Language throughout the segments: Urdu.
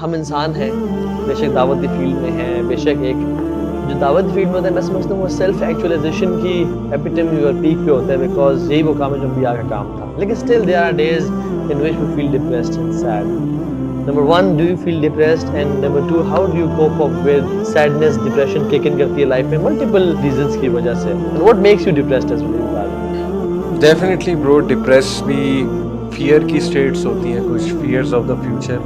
ہم انسان ہیں، بے شک دعوتی فیلڈ میں ہیں، بے شک ایک جو دعوت فیلڈ میں ہوتا ہے میں سمجھتا ہوں وہ سیلف ایکچولائزیشن کی ایپیٹمی اور پیک پہ ہوتا ہے، بیکاز یہی وہ کام ہے جو انبیاء کا کام تھا. لیکن still there are days in which we feel depressed and sad. Number one, do you feel depressed? And number two, how do you cope up with sadness, depression kick in کرتی ہے لائف میں multiple reasons کی وجہ سے. And what makes you depressed as well? Definitely برو، ڈپریس بھی فیئر کی اسٹیٹس ہوتی ہیں، کچھ فیئرز آف دا فیوچر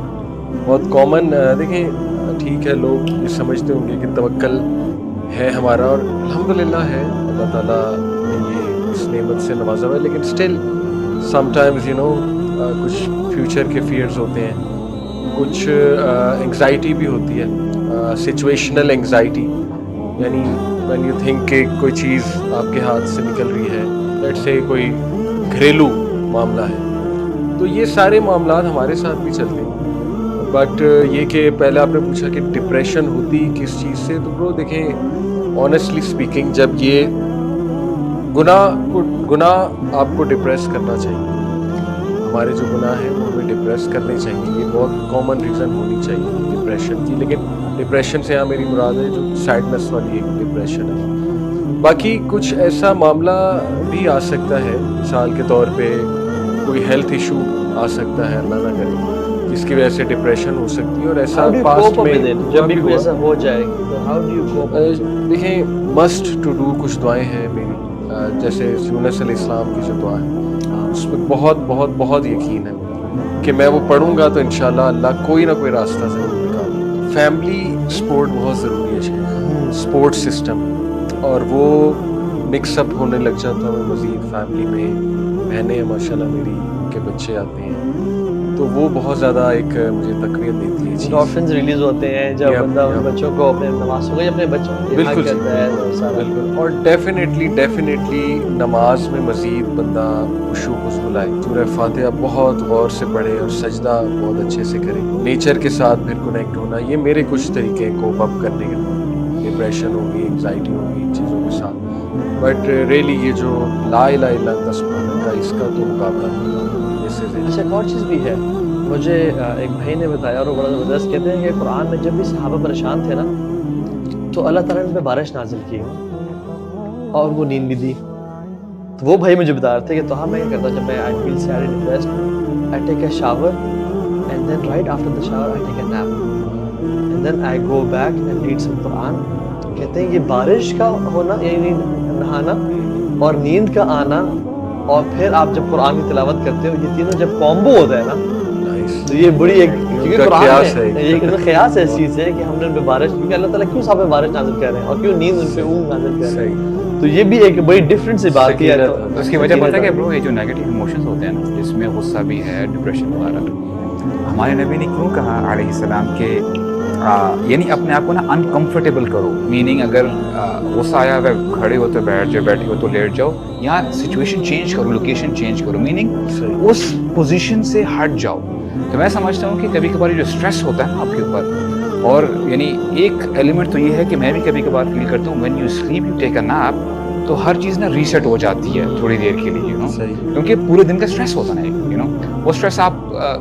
بہت کامن. دیکھیں ٹھیک ہے، لوگ یہ سمجھتے ہوں گے کہ توکل ہے ہمارا، اور الحمدللہ ہے، اللہ تعالیٰ نے یہ اس نعمت سے نوازا ہوا ہے، لیکن اسٹل سم ٹائمز کچھ فیوچر کے فیئرز ہوتے ہیں، کچھ انگزائٹی بھی ہوتی ہے، سچویشنل انگزائٹی، یعنی وین یو تھنک کہ کوئی چیز آپ کے ہاتھ سے نکل رہی ہے، لیٹس سے کوئی گھریلو معاملہ ہے، تو یہ سارے معاملات ہمارے ساتھ بھی چلتے ہیں. بٹ یہ کہ پہلے آپ نے پوچھا کہ ڈپریشن ہوتی کس چیز سے، تو برو دیکھیں آنیسٹلی اسپیکنگ جب یہ گناہ آپ کو ڈپریس کرنا چاہیے، ہمارے جو گناہ ہیں وہ ہمیں ڈپریس کرنے چاہیے، یہ بہت کامن ریزن ہونی چاہیے ڈپریشن کی. لیکن ڈپریشن سے میری مراد ہے جو سیڈنس والی ایک ڈپریشن ہے. باقی کچھ ایسا معاملہ بھی آ سکتا ہے، مثال کے طور پہ کوئی ہیلتھ ایشو آ سکتا ہے، اللہ نہ کرے، جس کی وجہ سے ڈپریشن ہو سکتی ہے، اور ایسا پاسٹ میں جب بھی کوئی ایسا ہو جائے تو how do you cope up? دیکھیں مسٹ ٹو ڈو کچھ دعائیں ہیں میری، جیسے یونس علیہ السلام کی جو دعا ہے اس میں بہت بہت بہت یقین ہے کہ میں وہ پڑھوں گا تو انشاءاللہ اللہ کوئی نہ کوئی راستہ ضرور نکالے. فیملی سپورٹ بہت ضروری ہے شیخ، سپورٹ سسٹم، اور وہ مکس اپ ہونے لگ جاتا ہوں مزید فیملی میں. بہنیں ماشاءاللہ میری کے بچے آتے ہیں تو وہ بہت زیادہ ایک مجھے تقویت دیتی ہے. انڈورفنز ریلیز ہوتے ہیں جب بندہ ان بچوں کو اپنے نماز کو اپنے بچوں کو بالکل کرتا ہے. بالکل، اور ڈیفینیٹلی نماز میں مزید بندہ خشوع و خضوع لائے، سورہ فاتحہ بہت غور سے پڑھے اور سجدہ بہت اچھے سے کرے، نیچر کے ساتھ پھر کنیکٹ ہونا. یہ میرے کچھ طریقے کوپ اپ کرنے کے، ڈپریشن ہوگی، انگزائٹی ہوگی، ان چیزوں کے ساتھ. بٹ ریئلی یہ جو لا الہ الا انت سبحانک کا، اس کا تو مقابلہ نہیں ہوگا. اچھا ایک اور چیز بھی ہے، مجھے ایک بھائی نے بتایا اور وہ بڑا زبردست، کہتے ہیں کہ قرآن میں جب بھی صحابہ پریشان تھے نا تو اللہ تعالیٰ نے ان پہ بارش نازل کی اور وہ نیند بھی دی. تو وہ بھائی مجھے بتا رہے تھے کہ تو میں کیا کرتا جب میں I feel sad and depressed, I take a shower and then right after the shower I take a nap and then I go back and read some Quran. کہتے ہیں یہ بارش کا ہونا یعنی نہانا اور نیند کا آنا اور پھر آپ جب قرآن کی تلاوت کرتے ہو، یہ تینوں جب کامبو ہوتا ہے نا تو یہ بڑی ایک قرآن خیاس ہے اس چیز سے کہ ہم نے ان پہ بارش، کیونکہ اللہ تعالیٰ کیوں صاحب بارش نازل کر رہے ہیں اور کیوں نیند ان پہ اونگ نازل کر رہے ہیں، تو یہ بھی ایک بڑی ڈفرینٹ سی بات ہے. اس کی وجہ پتہ ہے کہ برو یہ جو نیگیٹو ایموشنز ہوتے ہیں نا، جس میں غصہ بھی ہے، ڈپریشن وغیرہ، ہمارے نبی نے کیوں کہا علیہ السلام کہ یعنی اپنے آپ کو نا انکمفرٹیبل کرو، میننگ اگر غصہ آیا اگر کھڑے ہو تو بیٹھ جاؤ، بیٹھے ہو تو لیٹ جاؤ، یہاں سچویشن چینج کرو، لوکیشن چینج کرو، میننگ اس پوزیشن سے ہٹ جاؤ. تو میں سمجھتا ہوں کہ کبھی کبھار جو اسٹریس ہوتا ہے نا آپ کے اوپر، اور یعنی ایک ایلیمنٹ تو یہ ہے کہ میں بھی کبھی کبھار فیل کرتا ہوں when you sleep you take a nap, تو ہر چیز نا ریسیٹ ہو جاتی ہے تھوڑی دیر کے لیے، کیونکہ پورے دن کا اسٹریس ہوتا ہے وہ اسٹریس آپ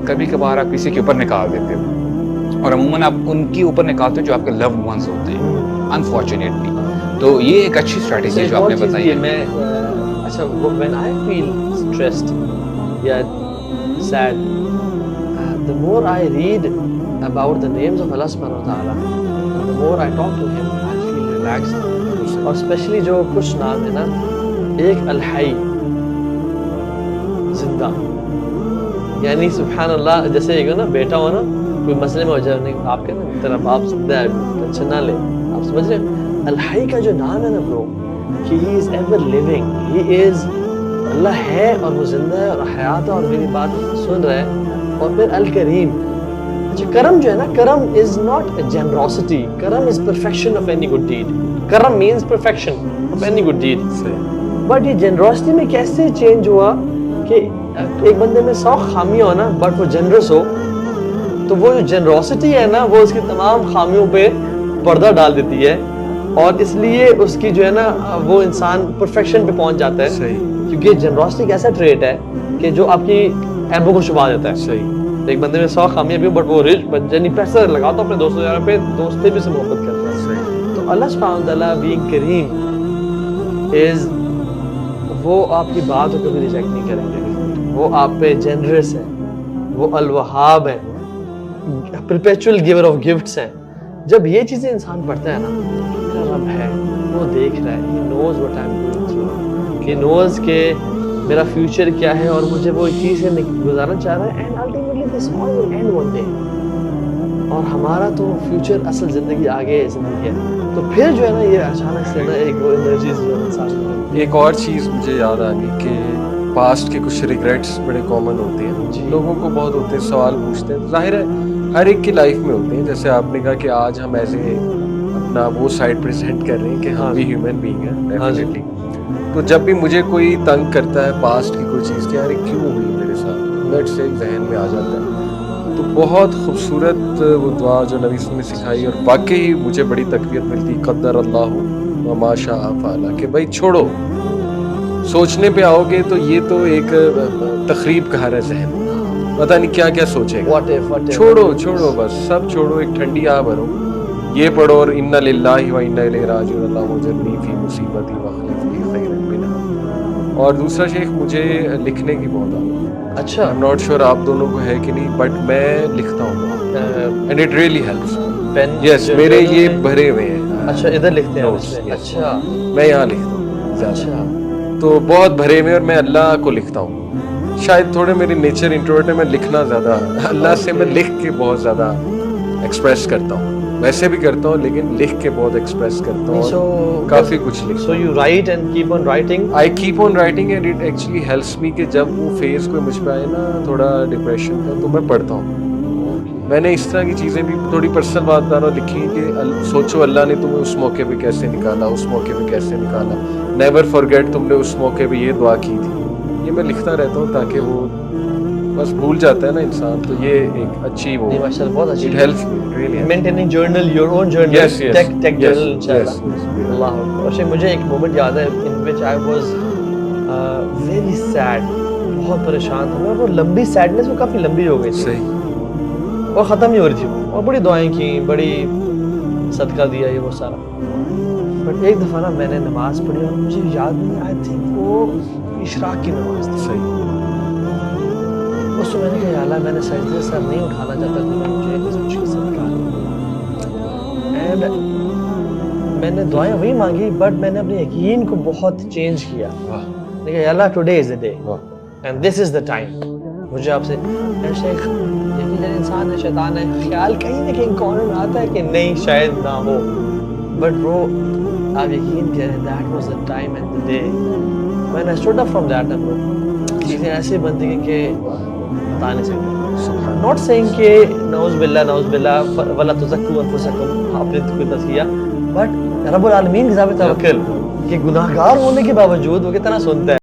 کبھی کبھار آپ کسی کے اوپر نکال دیتے ہو، اور عموماً آپ ان کے اوپر نکالتے ہو جو آپ کے لوڈ ونس ہوتے ہیں انفارچونیٹلی. تو یہ ایک اچھی اسٹریٹجی ہے جو آپ نے بتائی ہے. میں اچھا when I feel stressed یا sad, the more I read about the names of Allah subhanahu wa ta'ala, the more I talk to him, I feel relaxed. اور اسپیشلی جو کچھ نام ہے نا، ایک الحی زندہ، یعنی سبحان اللہ، جیسے ایک نا بیٹا ہو نا کوئی مسئلے میں ہو جائے، آپ کے نا تیرا باپ زندہ ہے ٹینشن نہ لے، آپ سمجھ رہے ہیں. الحی کا جو نام ہے نا برو، کہ ہی از ایور لیونگ، ہی از، اللہ ہے اور وہ زندہ ہے اور حیات ہے اور میری بات سن رہا ہے. اور پھر الکریم، اچھا کرم جو ہے نا، کرم از ناٹ جنروسٹی، کرم is perfection of any good deed. کرم means perfection of any good deed. But یہ جنروسٹی میں کیسے چینج ہوا کہ ایک بندے میں 100 خامیاں ہو نا بٹ وہ جنرس ہو، تو وہ جو جنروسٹی ہے نا وہ اس کی تمام خامیوں پہ پردہ ڈال دیتی ہے، اور اس لیے اس کی جو ہے نا وہ انسان پرفیکشن پہ پہنچ جاتا ہے. کیونکہ جنروسٹی ایک ایسا ٹریٹ ہے کہ جو آپ کی ایبوں کو چھپا دیتا ہے. ایک بندے میں 100 خامیاں بھی ہوں بٹ وہ رچ یعنی پیسہ لگاتا ہوں اپنے دوستوں یار پہ, دوست بھی سے محبت کرتے ہیں. تو اللہ سبحانہ تعالیٰ بینگ کریم از, وہ آپ کی بات کو کبھی ریجیکٹ نہیں کریں گے, وہ آپ پہ جنرس ہے, وہ الوہاب ہے, پرپیچول گیور آف گفٹس ہیں. جب یہ چیزیں انسان پڑھتا ہے نا, میرا رب ہے, وہ دیکھ رہا ہے, he knows what I am going through, he knows کہ میرا فیوچر کیا ہے اور مجھے وہ چیز سے گزارنا چاہ رہا ہے. And ultimately this all will end one day. اور ہمارا تو فیوچر اصل زندگی آگے زندگی ہے. تو پھر جو ہے نا یہ اچانک سے نا ایک وہ انرجیز جو انسان میں. ایک اور چیز مجھے یاد آ گئی کہ پاسٹ کے کچھ ریگریٹس بڑے کامن ہوتے ہیں. جی. لوگوں کو بہت ہوتے ہیں, سوال پوچھتے ہیں, ظاہر ہے ہر ایک کی لائف میں ہوتے ہیں. جیسے آپ نے کہا کہ آج ہم ایز اے اپنا وہ سائڈ پریزنٹ کر رہے ہیں کہ ہم بھی ہیومن بینگ ہیں ڈیفینیٹلی. تو جب بھی مجھے کوئی تنگ کرتا ہے پاسٹ کی کوئی چیز کہ ارے کیوں ہوئی میرے ساتھ, لیٹ سے ذہن میں آ جاتا ہے. تو بہت خوبصورت وہ دعا جو نبی صلی اللہ علیہ وسلم نے سکھائی اور واقعی مجھے بڑی تقویت ملتی, قدر اللہ وما شاء فعل, کہ بھائی چھوڑو, سوچنے پہ آؤ گے تو یہ تو ایک تخریب کا گھر ہے ذہن, پتہ نہیں کیا کیا سوچے گا. چھوڑو بس سب چھوڑو, ایک ٹھنڈی آہ بھرو, یہ پڑھو اور انا للہ و انا الیہ راجعون اللہم اجرنی فی مصیبتی واخلف لی خیرا منہا. اور دوسرا شیخ, مجھے لکھنے کی بہت عادت. اچھا, I'm not sure آپ دونوں کو ہے کہ نہیں, بٹ میں لکھتا ہوں and it really helps. Yes, میرے یہ بھرے ہوئے ہیں. اچھا, ادھر لکھتے ہیں. اچھا, میں یہاں لکھتا ہوں زیادہ, تو بہت بھرے ہوئے, اور میں اللہ کو لکھتا ہوں. شاید تھوڑے میری نیچر انٹروورٹ ہے, میں لکھنا زیادہ, اللہ سے میں لکھ کے بہت زیادہ ایکسپریس کرتا ہوں. ویسے بھی کرتا ہوں لیکن لکھ کے بہت ایکسپریس کرتا ہوں, اور کافی کچھ لکھتا ہوں. So you write and keep on writing? I keep on writing and it actually helps me کہ جب وہ فیز کوئی مجھ پہ آئے نا تھوڑا ڈپریشن کا, تو میں پڑھتا ہوں. میں نے اس طرح کی چیزیں بھی تھوڑی پرسنل بات بتا رہا ہوں لکھی کہ سوچو اللہ نے تمہیں اس موقع پہ کیسے نکالا, اس موقع پہ کیسے نکالا. نیور فارگیٹ تم نے اس موقع پہ یہ دعا کی تھی. یہ میں لکھتا رہتا ہوں تاکہ وہ بس بھول جاتا ہے نا انسان, تو یہ ایک اچھی وہ بہت اچھی. It helps me really. Maintaining journal, your own journal. Yes. Tech journal انشاءاللہ. Yes. اللہ اور مجھے ایک مومنٹ یاد ہے in which I was very sad, بہت پریشان تھا میں, اور وہ لمبی سیڈنس وہ کافی لمبی ہو گئی تھی. صحیح. اور ختم نہیں ہو رہی تھی وہ, اور بڑی دعائیں کی, بڑی صدقہ دیا, یہ وہ سارا. بٹ ایک دفعہ نا میں نے نماز پڑھی اور مجھے یاد نہیں, آئی تھنک وہ اشراق کی نماز تھی. صحیح. اس میں نے کہا یا اللہ, میں نے سجدے سر نہیں اٹھانا چاہتا تھا, مجھے اس مشکل سے نکال. اینڈ میں نے دعائیں وہی مانگی, بٹ میں نے اپنے یقین کو بہت چینج کیا. میں نے کہا یا اللہ, today is the day and this is the time. مجھے آپ سے شیخ, یقین انسان ہے, شیطان ہے, خیال کہیں نہ کہیں کارنر میں آتا ہے کہ نہیں شاید نہ ہو, بٹ برو آپ یقین کریں that was the time and the day when I stood up from that. چیزیں ایسے بنتی ہیں کہ بتا نہیں سکتے. ناٹ سیئنگ کہ نعوذ باللہ ولا تزکوا انفسکم, آپ نے کوئی تزکیہ, بٹ رب العالمین کی ذات توکل کہ گناہگار ہونے کے باوجود وہ کتنا سنتا ہے.